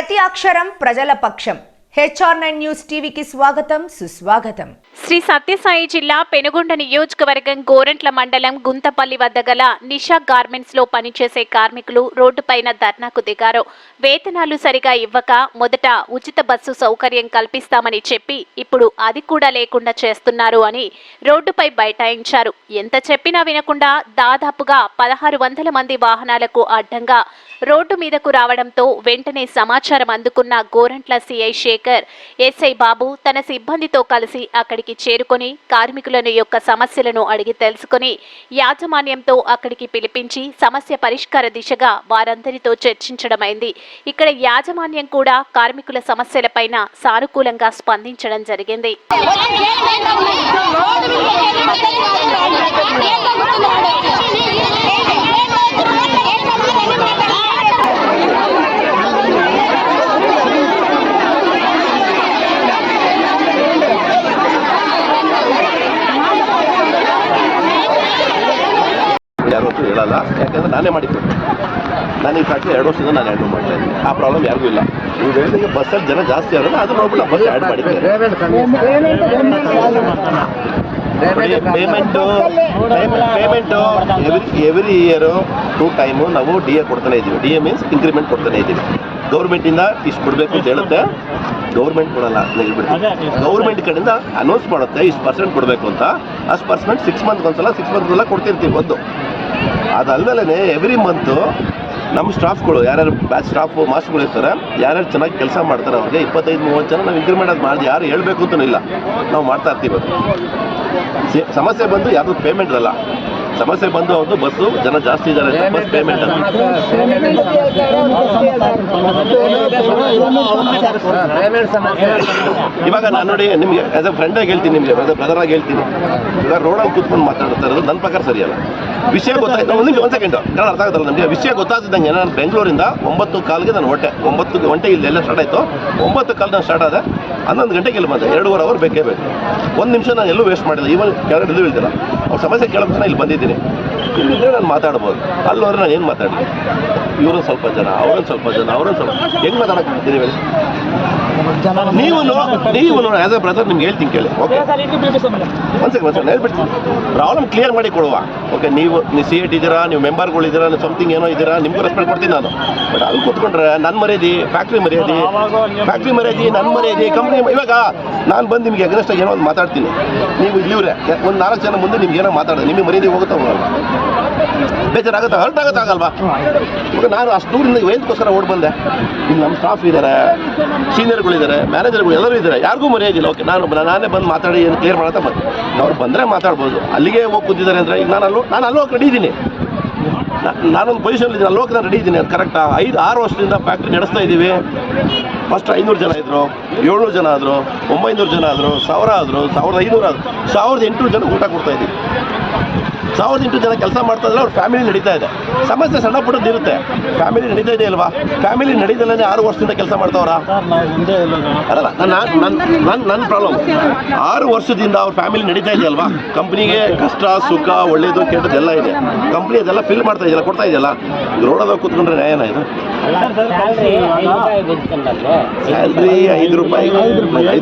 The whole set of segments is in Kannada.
ప్రతి అక్షరం ప్రజల పక్షం. HR9 న్యూస్ టీవీకి స్వాగతం, సుస్వాగతం. శ్రీ సత్యసాయి జిల్లా పెనుగొండ నియోజకవర్గం గోరంట్ల మండలం గుంతపల్లి వద్ద గల నిషా గార్మెంట్స్ లో పనిచేసే కార్మికులు రోడ్డుపైన ధర్నాకు దిగారు. వేతనాలు సరిగా ఇవ్వక మొదట ఉచిత బస్సు సౌకర్యం కల్పిస్తామని చెప్పి ఇప్పుడు అది కూడా లేకుండా చేస్తున్నారు అని రోడ్డుపై బైఠాయించారు. ఎంత చెప్పినా వినకుండా దాదాపుగా 1600 మంది వాహనాలకు అడ్డంగా రోడ్డు మీదకు రావడంతో వెంటనే సమాచారం అందుకున్న గోరంట్ల సిఐ శేఖర్, ఎస్ఐ బాబు తన సిబ్బందితో కలిసి అక్కడికి చేరుకొని కార్మికులను యొక్క సమస్యలను అడిగి తెలుసుకుని యాజమాన్యంతో అక్కడికి పిలిపించి సమస్య పరిష్కార దిశగా వారందరితో చర్చించడమైంది. ఇక్కడ యాజమాన్యం కూడా కార్మికుల సమస్యలపైన సానుకూలంగా స్పందించడం జరిగింది. ಯಾರು ಹೇಳಲ್ಲ, ಯಾಕಂದ್ರೆ ನಾನೇ ಮಾಡಿಕೊಟ್ಟು ನಾನು ಈ ಫ್ಯಾಕ್ಟ್ರಿ 2 ವರ್ಷದಿಂದ ನಾನು ಹ್ಯಾಂಡಲ್ ಮಾಡ್ತಾ ಇದ್ದೀನಿ. ಆ ಪ್ರಾಬ್ಲಮ್ ಯಾರಿಗೂ ಇಲ್ಲ. ನೀವು ಹೇಳಿದಂಗೆ ಬಸ್ಸಲ್ಲಿ ಜನ ಜಾಸ್ತಿ ಆದ್ರೆ ಅದು ನೋಡ್ಬಿಟ್ಟು ಬಸ್ ಆ್ಯಡ್ ಮಾಡಿದ್ದೆ. ಪೇಮೆಂಟು ಎವ್ರಿ ಇಯರು 2 ಟೈಮು ನಾವು DA ಕೊಡ್ತಾನೆ ಇದ್ದೀವಿ. DA ಮೀನ್ಸ್ ಇಂಕ್ರಿಮೆಂಟ್ ಕೊಡ್ತಾನೆ ಇದ್ದೀವಿ. ಗೌರ್ಮೆಂಟಿಂದ ಇಷ್ಟು ಕೊಡಬೇಕು ಅಂತ ಹೇಳುತ್ತೆ, ಗೌರ್ಮೆಂಟ್ ಕೊಡಲ್ಲ. ಗೌರ್ಮೆಂಟ್ ಕಡೆಯಿಂದ ಅನೌನ್ಸ್ ಮಾಡುತ್ತೆ ಇಷ್ಟು ಪರ್ಸೆಂಟ್ ಕೊಡಬೇಕು ಅಂತ. ಅಷ್ಟು ಪರ್ಸೆಂಟ್ 6 ಮಂತ್ಗೆ ಒಂದ್ಸಲ 6 ಮಂತ್ಗೆಲ್ಲ ಕೊಡ್ತಿರ್ತೀವಿ. ಒಂದು ಅದಲ್ಲದೆ ಎವ್ರಿ ಮಂತು ನಮ್ಮ ಸ್ಟಾಫ್ಗಳು ಯಾರ್ಯಾರು ಬ್ಯಾಚ್ ಸ್ಟಾಫು ಮಾಸ್ಟರ್ಗಳು ಇರ್ತಾರೆ, ಯಾರ್ಯಾರು ಚೆನ್ನಾಗಿ ಕೆಲಸ ಮಾಡ್ತಾರೆ ಅವ್ರಿಗೆ 25-30 ಜನ ನಾವು ಇಂಕ್ರಿಮೆಂಟ್ ಅದು ಮಾಡಿ ಯಾರು ಹೇಳಬೇಕು ಅಂತಲೂ ಇಲ್ಲ, ನಾವು ಮಾಡ್ತಾ ಇರ್ತೀವಿ. ಸಮಸ್ಯೆ ಬಂದು ಯಾವುದು ಪೇಮೆಂಟ್ ಅಲ್ಲ, ಸಮಸ್ಯೆ ಬಂದು ಅವ್ರದ್ದು ಬಸ್ಸು ಜನ ಜಾಸ್ತಿ ಇದ್ದಾರೆ, ಬಸ್ ಪೇಮೆಂಟ್ ಅಲ್ಲ. ಇವಾಗ ನಾನು ನೋಡಿ ನಿಮಗೆ ಆಸ್ ಎ ಫ್ರೆಂಡಾಗಿ ಹೇಳ್ತೀನಿ, ನಿಮಗೆ ಆಸ್ ಎ ಬ್ರದರಾಗಿ ಹೇಳ್ತೀನಿ. ಇವಾಗ ರೋಡಲ್ಲಿ ಕೂತ್ಕೊಂಡು ಮಾತಾಡ್ತಾ ಇರೋದು ನನ್ನ ಪ್ರಕಾರ ಸರಿಯಲ್ಲ. ವಿಷಯ ಗೊತ್ತಾಯ್ತು, ಒಂದು ಸೆಕೆಂಡು ಕನ್ನಡ ಅರ್ಥ ಆಗುತ್ತಲ್ಲ ನಮಗೆ. ವಿಷಯ ಗೊತ್ತಾಗ್ತಿದ್ದಂಗೆ ನಾನು ಬೆಂಗಳೂರಿಂದ 9:15ಗೆ ನಾನು ಹೊಟ್ಟೆ 9 ಗಂಟೆ ಇಲ್ಲೆಲ್ಲ ಸ್ಟಾರ್ಟ್ ಆಯಿತು. 9:15 ನಾನು ಸ್ಟಾರ್ಟ್ ಆದ, 11 ಗಂಟೆಗೆ ಇಲ್ಲಿ ಬಂದೆ. 2.5 ಅವರ್ ಬೇಕೇ ಬೇಕು. 1 ನಿಮಿಷ ನಾನು ಎಲ್ಲೂ ವೇಸ್ಟ್ ಮಾಡಿಲ್ಲ. ಈವನ್ ಕೆಳಗಡೆ ಎಲ್ಲೂ ಹೇಳ್ತಿಲ್ಲ. ಅವ್ರ ಸಮಸ್ಯೆ ಕೇಳೋಕೆ ಇಲ್ಲಿ ಬಂದಿದ್ದೀನಿ. ಇಲ್ಲಿದ್ದರೆ ನಾನು ಮಾತಾಡ್ಬೋದು. ಅಲ್ಲೋದ್ರೆ ನಾನು ಏನು ಮಾತಾಡಲಿ? ಇವರು ಸ್ವಲ್ಪ ಜನ, ಅವರೊಂದು ಸ್ವಲ್ಪ ಜನ, ಅವರೊಂದು ಸ್ವಲ್ಪ ಹೆಂಗೆ ಮಾತಾಡೋಕ್ಕಾಗ್ತೀನಿ? ನೀವು ಆ್ಯಸ್ ಎ ಬ್ರದರ್ ನಿಮ್ಗೆ ಹೇಳ್ತೀನಿ ಕೇಳಿ. ಓಕೆ, ಒಂದು ಸೆಕೆಂಡ್ ಹೇಳ್ಬಿಡ್ತೀನಿ. ಪ್ರಾಬ್ಲಮ್ ಕ್ಲಿಯರ್ ಮಾಡಿ ಕೊಡುವ. ಓಕೆ, ನೀವು CAT ಇದ್ದೀರಾ, ನೀವು ಮೆಂಬರ್ಗಳಿದ್ದೀರಾ, ನೀವು ಸಮಥಿಂಗ್ ಏನೋ ಇದ್ದೀರಾ, ನಿಮಗೂ ರೆಸ್ಪೆಕ್ಟ್ ಕೊಡ್ತೀನಿ ನಾನು. ಬಟ್ ಅಲ್ಲಿ ಕೂತ್ಕೊಂಡ್ರೆ ನನ್ನ ಮರ್ಯಾದೆ, ಫ್ಯಾಕ್ಟ್ರಿ ಮರ್ಯಾದೆ, ನನ್ನ ಮರ್ಯಾದೆ, ಕಂಪ್ನಿ. ಇವಾಗ ನಾನು ಬಂದು ನಿಮಗೆ ಅಗ್ರೆಸ್ಟ್ ಏನೋ ಒಂದು ಮಾತಾಡ್ತೀನಿ, ನೀವು ಇಲ್ಲಿವ್ರೆ ಒಂದು 4 ಜನ ಮುಂದೆ ನಿಮ್ಗೆ ಏನೋ ಮಾತಾಡೋದು, ನಿಮಗೆ ಮರ್ಯಾದೆ ಹೋಗುತ್ತಾ ಹೋಗಲ್ಲ? ಬೇಜಾರಾಗುತ್ತಾ, ಹರ್ಟ್ ಆಗುತ್ತಾಗಲ್ವಾ? ಇವಾಗ ನಾನು ಅಷ್ಟು ದೂರಿಂದ ಏನಕ್ಕೋಸ್ಕರ ಓಡಿ ಬಂದೆ. ಇಲ್ಲಿ ನಮ್ಮ ಸ್ಟಾಫ್ ಇದ್ದಾರೆ, ಸೀನಿಯರ್ಗಳಿದ್ದಾರೆ, ಮ್ಯಾನೇಜರ್ಗಳು ಎಲ್ಲರೂ ಇದ್ದಾರೆ, ಯಾರಿಗೂ ಮರ್ಯಾದಿಲ್ಲ. ಓಕೆ, ನಾನೇ ಬಂದು ಮಾತಾಡಿ ಏನು ಕ್ಲಿಯರ್ ಮಾಡತ್ತಾ ಬಂದು ಅವ್ರು ಬಂದರೆ ಮಾತಾಡ್ಬೋದು. ಅಲ್ಲಿಗೆ ಹೋಗಿ ಕೂತಿದ್ದಾರೆ ಅಂದರೆ ಈಗ ನಾನು ಅಲ್ಲೋಗಿ ರೆಡಿ ಇದ್ದೀನಿ. ನಾನೊಂದು ಪೊಸಿಷನ್ಲಿದ್ದೀನಿ, ಅಲ್ಲೋಗಿ ನಾನು ರೆಡಿ ಇದ್ದೀನಿ. ಅದು ಕರೆಕ್ಟಾ? 5-6 ವರ್ಷದಿಂದ ಫ್ಯಾಕ್ಟ್ರಿ ನಡೆಸ್ತಾ ಇದ್ದೀವಿ. ಫಸ್ಟ್ 500 ಜನ ಇದ್ದರು, 700 ಜನ ಆದರು, 900 ಜನ ಆದರು, 1000 ಆದರು, 1500 ಆದರು, 1800 ಜನ ಊಟ ಕೊಡ್ತಾ ಇದ್ದೀವಿ. 1800 ಜನ ಕೆಲಸ ಮಾಡ್ತಾ ಇದ್ರೆ ಅವ್ರ ಫ್ಯಾಮಿಲಿ ನಡೀತಾ ಇದೆ. ಸಮಸ್ಯೆ ಸಣ್ಣ ಪುಟ್ಟದ್ದು ಇರುತ್ತೆ, ಫ್ಯಾಮಿಲಿ ನಡೀತಾ ಇದೆ ಅಲ್ವಾ? ಫ್ಯಾಮಿಲಿ ನಡೀದಲ್ಲೇ 6 ವರ್ಷದಿಂದ ಕೆಲಸ ಮಾಡ್ತಾವ್ರ ಅಲ್ಲ? ನನ್ನ ಪ್ರಾಬ್ಲಮ್ 6 ವರ್ಷದಿಂದ ಅವ್ರ ಫ್ಯಾಮಿಲಿ ನಡೀತಾ ಇದೆ ಅಲ್ವಾ? ಕಂಪ್ನಿಗೆ ಕಷ್ಟ ಸುಖ ಒಳ್ಳೇದು ಕೆಟ್ಟದ್ದೆಲ್ಲ ಇದೆ. ಕಂಪ್ನಿ ಅದೆಲ್ಲ ಫಿಲ್ ಮಾಡ್ತಾ ಇದೆಯಲ್ಲ, ಕೊಡ್ತಾ ಇದೆಯಲ್ಲ. ರೋಡಲ್ಲಿ ಕೂತ್ಕೊಂಡ್ರೆ ನ್ಯಾಯನ ಇದು? ಸ್ಯಾಲ್ರಿ 5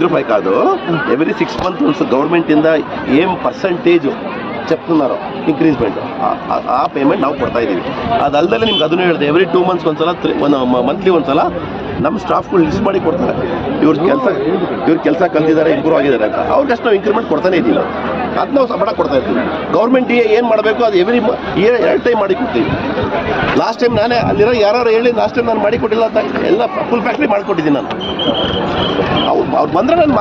ರೂಪಾಯಿ ಕಾದು ಎವ್ರಿ 6 ಮಂತ್ಸ್ ಗೌರ್ಮೆಂಟಿಂದ ಏನ್ ಪರ್ಸೆಂಟೇಜು చెప్తున్నారు ఇంక్రీజ్మెంట్, ఆ పేమెంట్ ನಾವು ಕೊಡ್ತಾ ಇದ್ದೀವಿ. ಅದಲ್ಲದೆ ನಿಮ್ಗೆ ಅದನ್ನು ಹೇಳಿದೆ, ಎವ್ರಿ 2 ಮಂತ್ಸ್ ಒಂದ್ಸಲ, ಮಂತ್ಲಿ ಒಂದ್ಸಲ ನಮ್ಮ ಸ್ಟಾಫ್ಗಳು ಲಿಸ್ಟ್ ಮಾಡಿ ಕೊಡ್ತಾರೆ. ಇವ್ರ ಕೆಲಸ ಕಲ್ತಿದ್ದಾರೆ, ಇಂಪ್ರೂವ್ ಆಗಿದ್ದಾರೆ ಅಂತ. ಅವ್ರಿಗಷ್ಟು ನಾವು ಇಂಕ್ರಿಮೆಂಟ್ ಕೊಡ್ತಾನೆ ಇದ್ದೀವಿ. ಅದನ್ನ ನಾವು ಸಂಬಳ ಕೊಡ್ತಾ ಇರ್ತೀವಿ. ಗೌರ್ಮೆಂಟಿಗೆ ಏನು ಮಾಡಬೇಕು ಅದು ಎವ್ರಿ ಇಯರ್ 2 ಟೈಮ್ ಮಾಡಿ ಕೊಡ್ತೀವಿ. ಲಾಸ್ಟ್ ಟೈಮ್ ನಾನೇ ಅಲ್ಲಿರೋ ಯಾರು ಹೇಳಿ ಲಾಸ್ಟ್ ಟೈಮ್ ನಾನು ಮಾಡಿಕೊಟ್ಟಿಲ್ಲ ಅಂತ ಎಲ್ಲ ಫುಲ್ ಫ್ಯಾಕ್ಟ್ರಿ ಮಾಡಿಕೊಟ್ಟಿದ್ದೀನಿ ನಾನು. ಅವ್ರು ಬಂದರೆ ನಾನು